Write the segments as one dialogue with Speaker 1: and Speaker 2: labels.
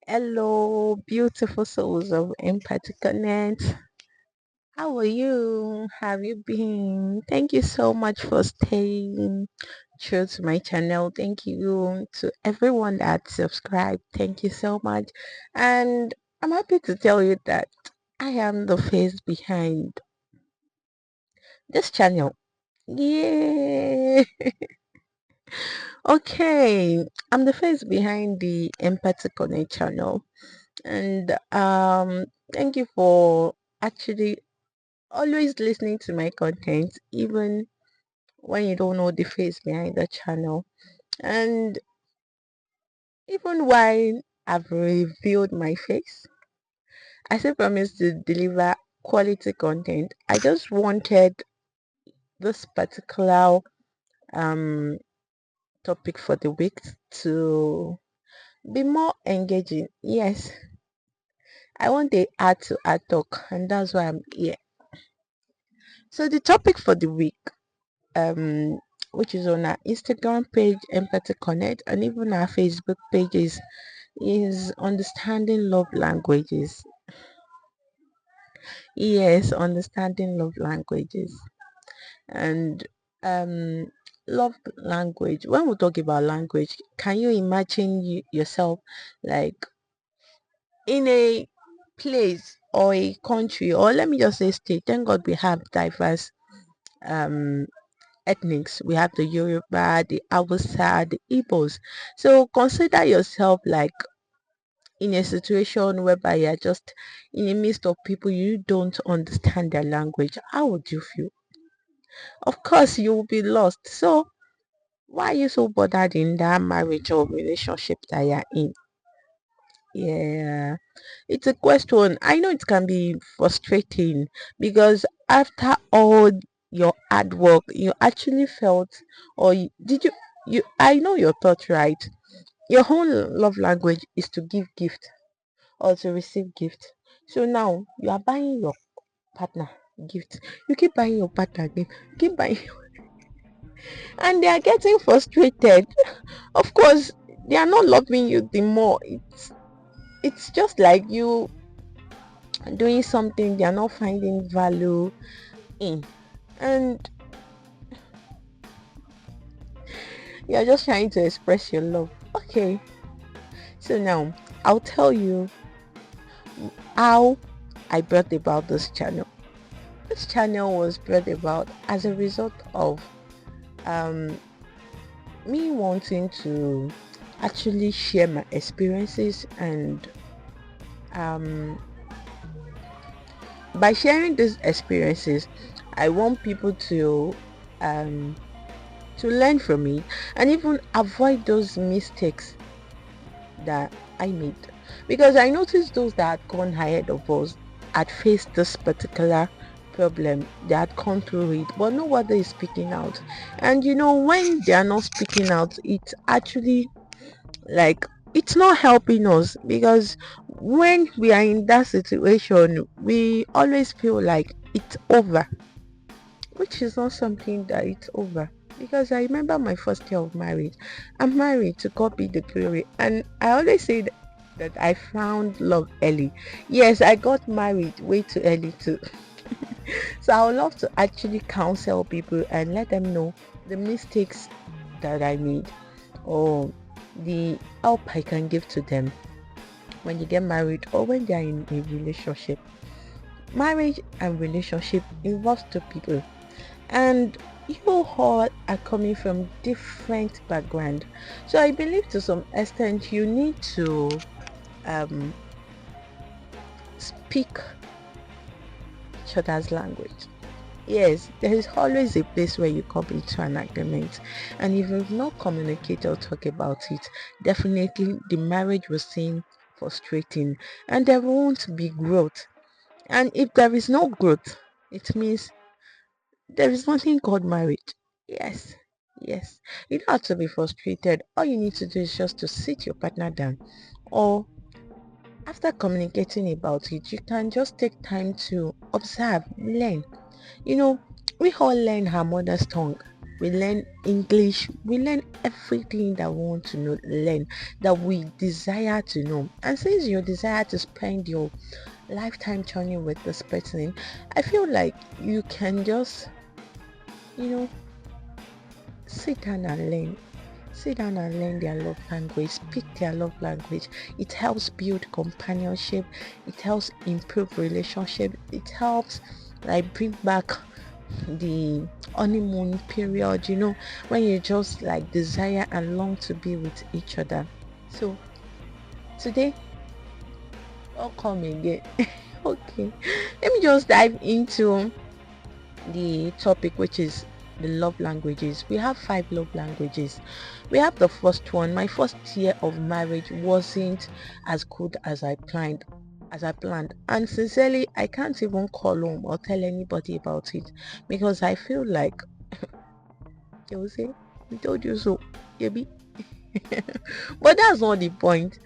Speaker 1: Hello, beautiful souls of Empathy Connect. How are you? Have you been? Thank you so much for staying true to my channel. Thank you to everyone that subscribed. Thank you so much. And I'm happy to tell you that I am the face behind this channel. Yay! Okay, I'm the face behind the Empathy Connect channel. And thank you for actually always listening to my content, even when you don't know the face behind the channel. And even while I've revealed my face, I still promise to deliver quality content. I just wanted this particular um topic for the week to be more engaging. Yes, I want the art to art talk, and that's why I'm here. So the topic for the week, um which is on our Instagram page Empathy Connect, and even our Facebook pages, is understanding love languages. Yes, understanding love languages. And um love language, when we talk about language, can you imagine yourself like in a place or a country, or let me just say state? Thank God we have diverse um ethnics. We have the Yoruba, the Hausa, the Igbos. So consider yourself like in a situation whereby you're just in the midst of people you don't understand their language. How would you feel? Of course, you will be lost. So why are you so bothered in that marriage or relationship that you're in? Yeah, it's a question. I know it can be frustrating because after all your hard work, you actually felt, or did you, I know your thought, right? Your whole love language is to give gift or to receive gift. So now you are buying your partner gift. You keep buying your partner gift. You keep buying, and they are getting frustrated. Of course, they are not loving you the more. It's just like you doing something they are not finding value in, and you're just trying to express your love. Okay, so now I'll tell you how I brought about this channel. This channel was brought about as a result of um, me wanting to actually share my experiences, and um, by sharing these experiences, I want people um, to learn from it and even avoid those mistakes that I made. Because I noticed those that had gone ahead of us had faced this particular problem, they had gone through it, but nobody is speaking out. And when they are not speaking out, it's actually like it's not helping us, because when we are in that situation, we always feel like it's over, which is not something that it's over. Because I remember my first year of marriage. I'm married, to God be the glory. And I always say that I found love early. Yes, I got married way too early too. So I would love to actually counsel people and let them know the mistakes that I made, or the help I can give to them when they get married or when they are in a relationship. Marriage and relationship involves two people, and you all are coming from different background. So I believe to some extent you need to um, speak each other's language. Yes, there is always a place where you come into an agreement, and if you've not communicated or talk about it, definitely the marriage will seem frustrating, and there won't be growth. And if there is no growth, it means there is nothing called marriage. Yes, yes. You don't have to be frustrated. All you need to do is just to sit your partner down, or after communicating about it, you can just take time to observe, learn. You know, we all learn our mother's tongue. we learn English, we learn everything that we want to know, learn, that we desire to know. And since you desire to spend your lifetime journey with this person, I feel like you can just, you know, sit down and learn. Sit down and learn their love language, speak their love language. It helps build companionship, it helps improve relationship, it helps like bring back the honeymoon period, when you just like desire and long to be with each other. So today, welcome again. Okay, let me just dive into the topic, which is the love languages. We have 5 love languages. We have the first one. My first year of marriage wasn't as good as I planned, and sincerely I can't even call home or tell anybody about it, because I feel like they will say, we told you so, baby. But that's not the point.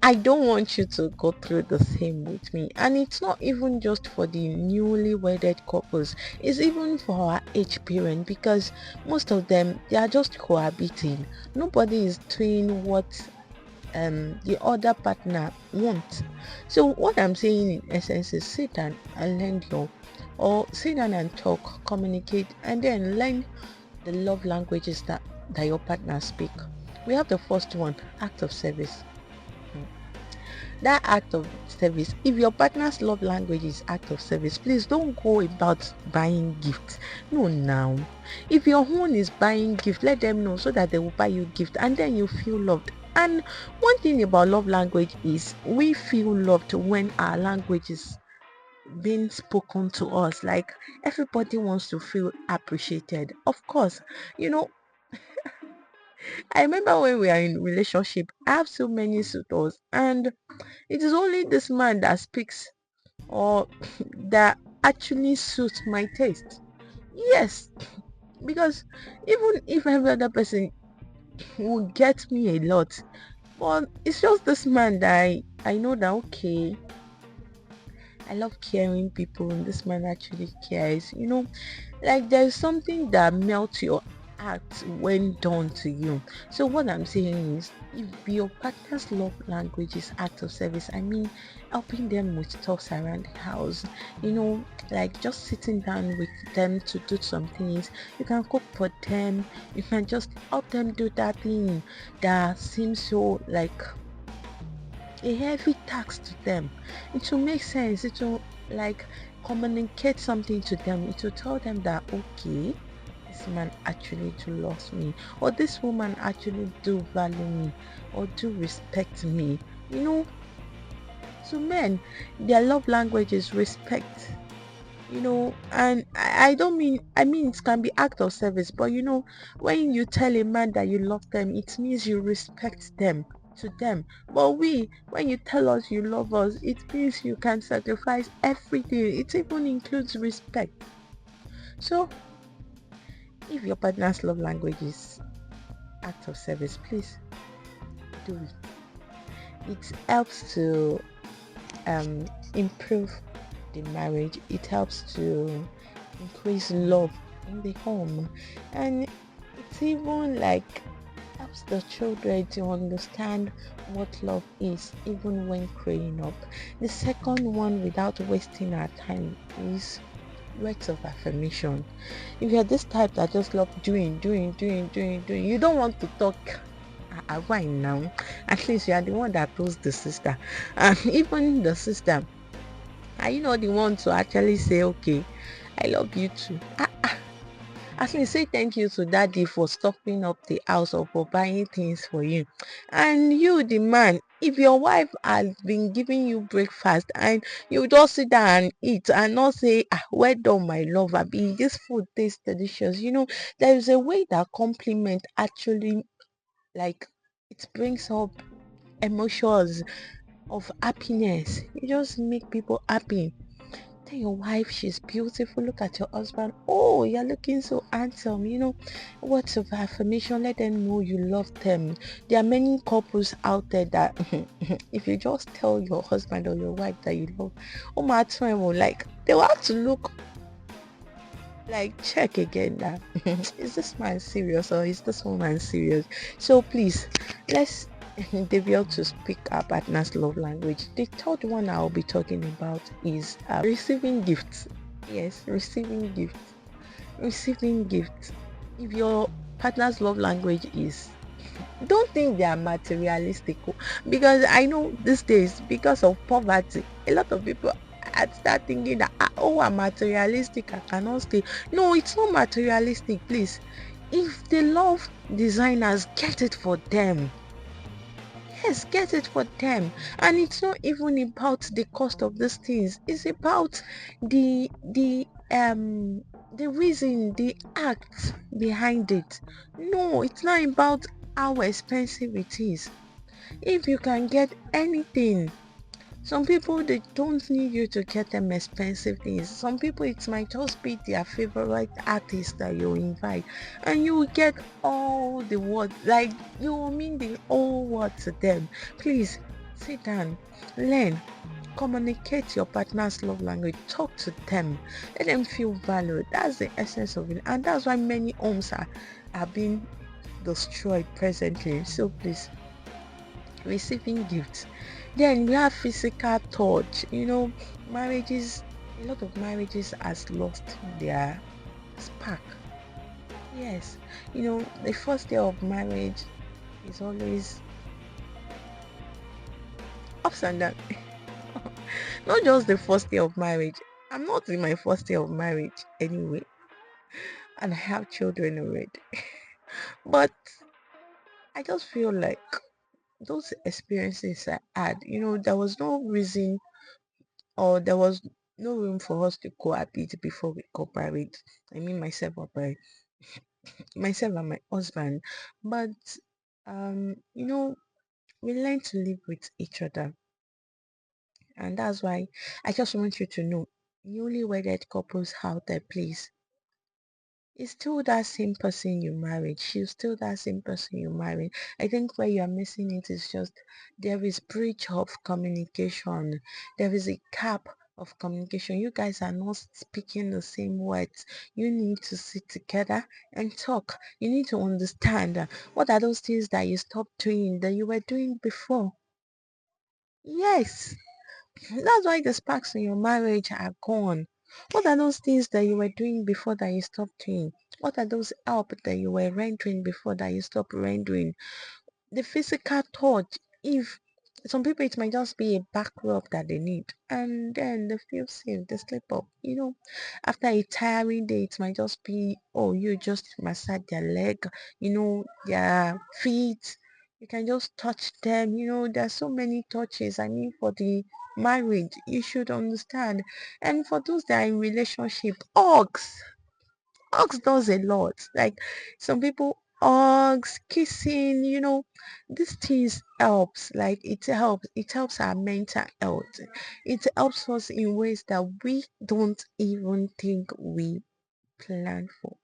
Speaker 1: I don't want you to go through the same with me. And it's not even just for the newly wedded couples, it's even for our age parents, because most of them, they are just cohabiting. Nobody is doing what the other partner wants. So what I'm saying in essence is sit down and learn or sit down and talk, communicate, and then learn the love languages that your partner speak. We have the first one, act of service. That act of service, if your partner's love language is act of service, please don't go about buying gifts. No, now, if your own is buying gift, let them know so that they will buy you gift, and then you feel loved. And one thing about love language is we feel loved when our language is being spoken to us. Like, everybody wants to feel appreciated, of course. you know I remember when we are in relationship, I have so many suitors, and it is only this man that speaks or that actually suits my taste. Yes, because even if every other person would get me a lot, but it's just this man that I know that, okay, I love caring people, and this man actually cares. Like, there's something that melts your heart when done to you. So what I'm saying is, if your partner's love language is act of service, I mean helping them with stuff around the house, like just sitting down with them to do some things. You can cook for them, you can just help them do that thing that seems so like a heavy tax to them. It will make sense. It will like communicate something to them. It will tell them that, okay, this man actually do loves me, or this woman actually do value me, or do respect me. So men, their love language is respect. And I don't mean, I mean, it can be act of service, but when you tell a man that you love them, it means you respect them to them. But when you tell us you love us, it means you can sacrifice everything. It even includes respect. So if your partner's love language is act of service, please do it. It helps to improve the marriage. It helps to increase love in the home, and it's even like helps the children to understand what love is even when growing up. The second one, without wasting our time, is words of affirmation. If you're this type that just love doing, you don't want to talk. Why now? At least you are the one that told the sister, and even the sister, are you not the one to actually say, okay, I love you too? At least say thank you to daddy for stopping up the house or for buying things for you. And you, the man, if your wife has been giving you breakfast and you just sit down and eat and not say, well done, my love, Abi, this food tastes delicious. There is a way that compliment actually, like, it brings up emotions of happiness. You just make people happy. Tell your wife she's beautiful. Look at your husband. Oh, you're looking so handsome. Words of affirmation. Let them know you love them. There are many couples out there that if you just tell your husband or your wife that you love, oh my time, like they will have to look Like, check again that is this man serious or is this woman serious? So please, let's deviate to speak our partner's love language. The third one I'll be talking about is receiving gifts. Yes, receiving gifts. Receiving gifts. If your partner's love language is, don't think they are materialistic, because I know these days, because of poverty, a lot of people start thinking that, oh, I'm materialistic, I cannot stay. No, it's not materialistic. Please, if they love designers, get it for them. Yes, get it for them. And it's not even about the cost of these things. It's about the reason, the act behind it. No, it's not about how expensive it is. If you can get anything, some people, they don't need you to get them expensive things. Some people, it might just be their favorite artist that you invite, and you will get all the words, like you will mean the whole word to them. Please sit down, learn, communicate your partner's love language, talk to them, let them feel valued. That's the essence of it, and that's why many homes are being destroyed presently. So please, receiving gifts. Then we have physical touch. Marriages, a lot of marriages has lost their spark. Yes, the first day of marriage is always ups and downs. Not just the first day of marriage. I'm not in my first day of marriage anyway, and I have children already. But I just feel like those experiences I had, there was no reason, or there was no room for us to cohabit before we got married. I mean, myself and my husband. But we learn to live with each other, and that's why I just want you to know, newly wedded couples out there, please. It's still that same person you married. She's still that same person you married. I think where you're missing it is just there is breach of communication. There is a gap of communication. You guys are not speaking the same words. You need to sit together and talk. You need to understand what are those things that you stopped doing that you were doing before. Yes, that's why the sparks in your marriage are gone. What are those things that you were doing before that you stopped doing? What are those help that you were rendering before that you stopped rendering? The physical touch, if some people, it might just be a back rub that they need, and then they feel safe, they sleep up. After a tiring day, it might just be, oh, you just massage their leg, their feet. You can just touch them. There's so many touches. I mean, for the marriage, you should understand. And for those that are in relationship, hugs does a lot. Like, some people, hugs, kissing, these things helps. Like, it helps our mental health. It helps us in ways that we don't even think we plan for.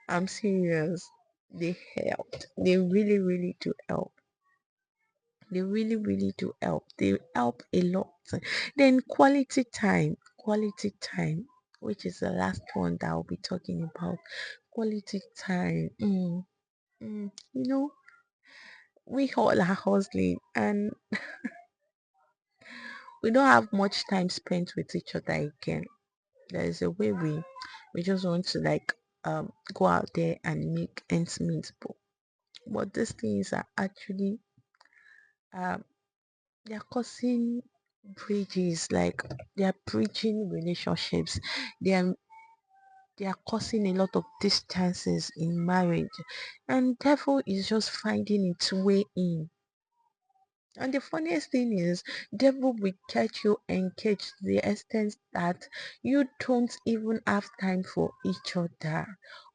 Speaker 1: I'm serious. They help. They really, really do help. They really, really do help. They help a lot. Then quality time, which is the last one that I'll be talking about. Quality time. We all are hustling, and we don't have much time spent with each other again. There is a way we just want to, like, go out there and make ends meet, but these things are actually um they're causing bridges, like they're breaching relationships. They are causing a lot of distances in marriage, and devil is just finding its way in. And the funniest thing is, devil will catch you engaged to the extent that you don't even have time for each other.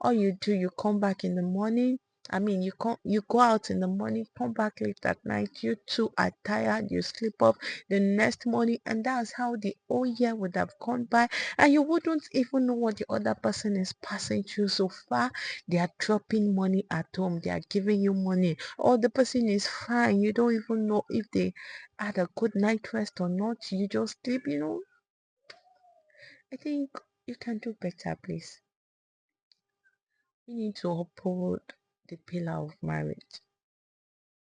Speaker 1: All you do, you come back in the morning. I mean, you go out in the morning, come back late at night. You two are tired. You sleep off the next morning, and that's how the whole year would have gone by. And you wouldn't even know what the other person is passing through so far. They are dropping money at home. They are giving you money, or the person is fine. You don't even know if they had a good night rest or not. You just sleep. I think you can do better, please. You need to uphold the pillar of marriage.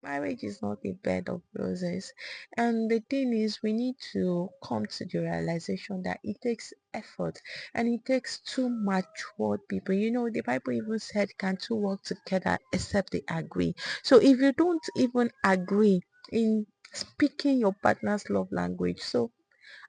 Speaker 1: Marriage is not a bed of roses. And the thing is, we need to come to the realization that it takes effort and it takes two matured people. You know, the Bible even said, can two work together except they agree? So if you don't even agree in speaking your partner's love language, so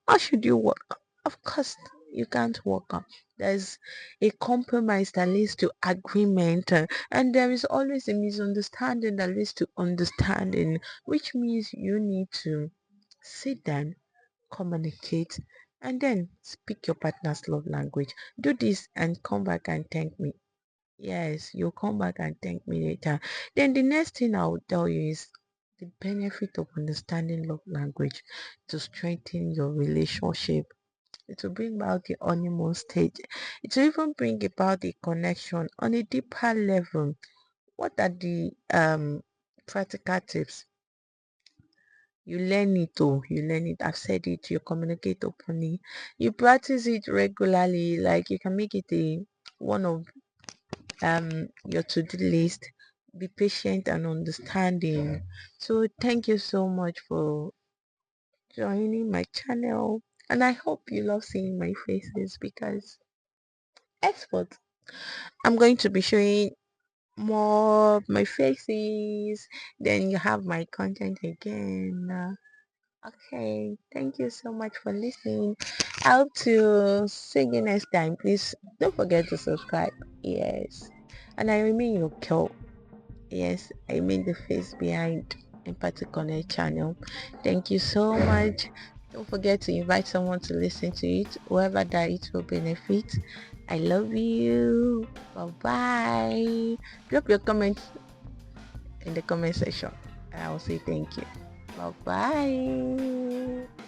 Speaker 1: how should you work? Of course, you can't work on. There's a compromise that leads to agreement, and there is always a misunderstanding that leads to understanding, which means you need to sit down, communicate, and then speak your partner's love language. Do this and come back and thank me. Yes, you'll come back and thank me later. Then the next thing I will tell you is the benefit of understanding love language to strengthen your relationship. It will bring about the honeymoon stage. It will even bring about the connection on a deeper level. What are the practical tips? You learn it, oh, you learn it. I've said it. You communicate openly. You practice it regularly. Like you can make it a one of your to-do list. Be patient and understanding. So thank you so much for joining my channel, and I hope you love seeing my faces because expert. I'm going to be showing more of my faces. Then you have my content again. Okay, thank you so much for listening. I hope to see you next time. Please don't forget to subscribe. Yes, and I remain your girl. Yes, I mean the face behind Empathy Connect channel. Thank you so much. Don't forget to invite someone to listen to it, whoever that it will benefit. I love you. Bye bye. Drop your comments in the comment section and I will say thank you. Bye bye.